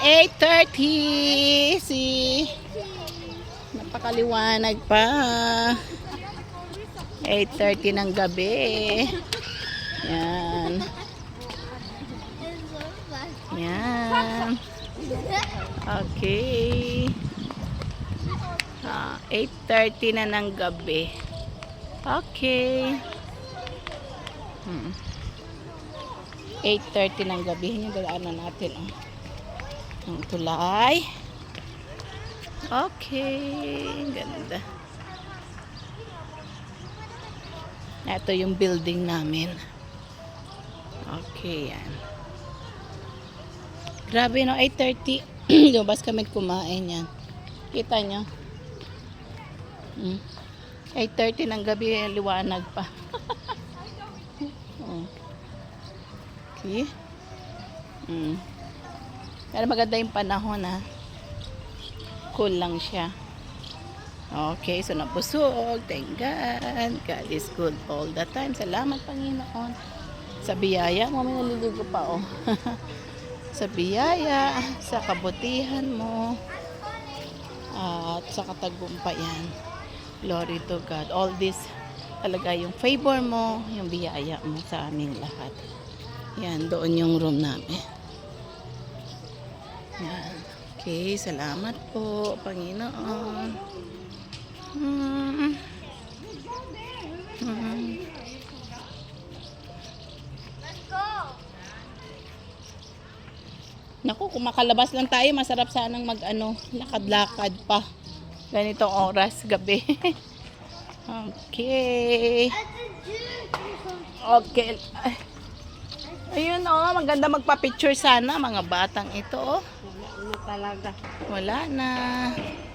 8:30. See? Napakaliwanag pa. 8:30 ng gabi. Yan. Yan. Okay. 8:30 na ng gabi. Okay. 8:30 ng gabi. Yan yung daanan natin. Ang tulay. Okay. Ganda. Ito yung building namin. Okay, yan. Grabe, no? 8:30. Lumabas kami kumain yan. Kita nyo? 8:30 ng gabi, liwanag pa. Okay. Pero maganda yung panahon, ha? Cool lang siya. Okay, so napusog. Thank God. God is good all the time. Salamat, Panginoon. Sa biyaya mo, may naliligo pa, oh. Sa biyaya, sa kabutihan mo, at sa katagumpayan. Glory to God. All this, talaga yung favor mo, yung biyaya mo sa aming lahat. Yan, doon yung room namin. Yan. Okay, salamat po, Panginoon. Naku, kung makalabas lang tayo, masarap sanang lakad-lakad pa. Ganitong oras, gabi. Okay. Okay. Ayun, maganda magpa-picture sana, mga batang ito, oh. Wala na talaga. Wala na.